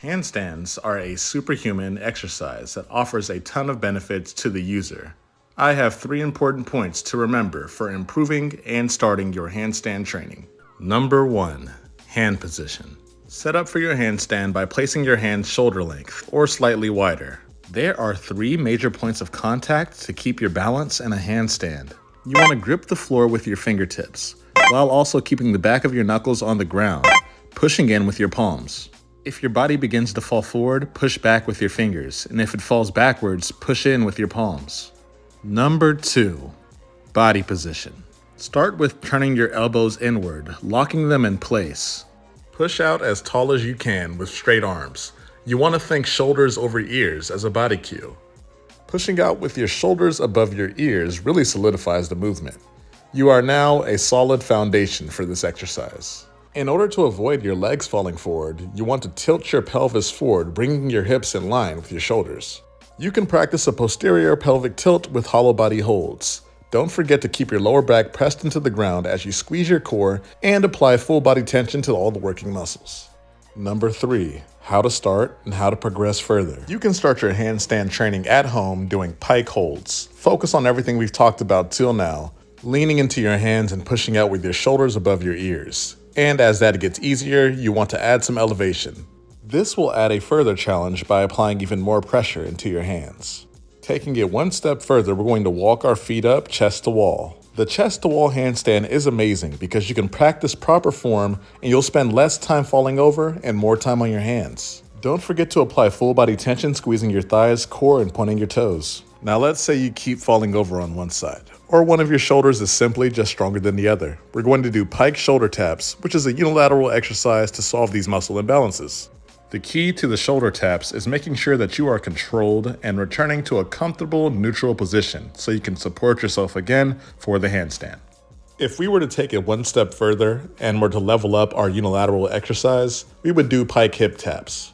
Handstands are a superhuman exercise that offers a ton of benefits to the user. I have 3 important points to remember for improving and starting your handstand training. Number 1, hand position. Set up for your handstand by placing your hands shoulder length or slightly wider. There are 3 major points of contact to keep your balance in a handstand. You want to grip the floor with your fingertips, while also keeping the back of your knuckles on the ground, pushing in with your palms. If your body begins to fall forward, push back with your fingers, and if it falls backwards, push in with your palms. Number 2, body position. Start with turning your elbows inward, locking them in place. Push out as tall as you can with straight arms. You want to think shoulders over ears as a body cue. Pushing out with your shoulders above your ears really solidifies the movement. You are now a solid foundation for this exercise. In order to avoid your legs falling forward, you want to tilt your pelvis forward, bringing your hips in line with your shoulders. You can practice a posterior pelvic tilt with hollow body holds. Don't forget to keep your lower back pressed into the ground as you squeeze your core and apply full body tension to all the working muscles. Number 3, how to start and how to progress further. You can start your handstand training at home doing pike holds. Focus on everything we've talked about till now, leaning into your hands and pushing out with your shoulders above your ears. And as that gets easier, you want to add some elevation. This will add a further challenge by applying even more pressure into your hands. Taking it one step further, we're going to walk our feet up chest to wall. The chest to wall handstand is amazing because you can practice proper form and you'll spend less time falling over and more time on your hands. Don't forget to apply full body tension, squeezing your thighs, core, and pointing your toes. Now let's say you keep falling over on one side, or one of your shoulders is simply just stronger than the other. We're going to do pike shoulder taps, which is a unilateral exercise to solve these muscle imbalances. The key to the shoulder taps is making sure that you are controlled and returning to a comfortable neutral position so you can support yourself again for the handstand. If we were to take it one step further and were to level up our unilateral exercise, we would do pike hip taps.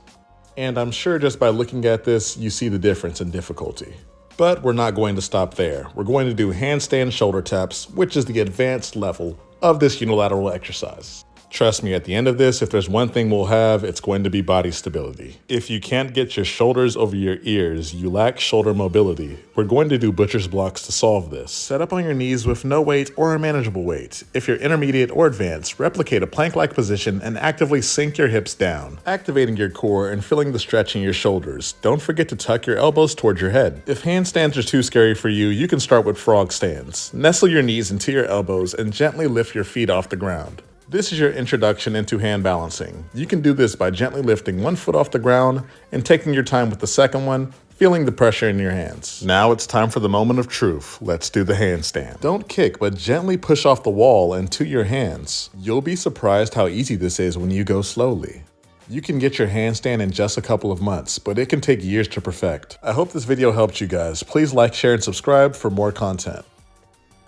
And I'm sure just by looking at this, you see the difference in difficulty. But we're not going to stop there. We're going to do handstand shoulder taps, which is the advanced level of this unilateral exercise. Trust me, at the end of this, if there's one thing we'll have, it's going to be body stability. If you can't get your shoulders over your ears, you lack shoulder mobility. We're going to do butcher's blocks to solve this. Set up on your knees with no weight or a manageable weight. If you're intermediate or advanced, replicate a plank-like position and actively sink your hips down, activating your core and feeling the stretch in your shoulders. Don't forget to tuck your elbows towards your head. If handstands are too scary for you, you can start with frog stands. Nestle your knees into your elbows and gently lift your feet off the ground. This is your introduction into hand balancing. You can do this by gently lifting one foot off the ground and taking your time with the second one, feeling the pressure in your hands. Now it's time for the moment of truth. Let's do the handstand. Don't kick, but gently push off the wall and to your hands. You'll be surprised how easy this is when you go slowly. You can get your handstand in just a couple of months, but it can take years to perfect. I hope this video helped you guys. Please like, share, and subscribe for more content.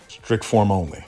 Strict form only.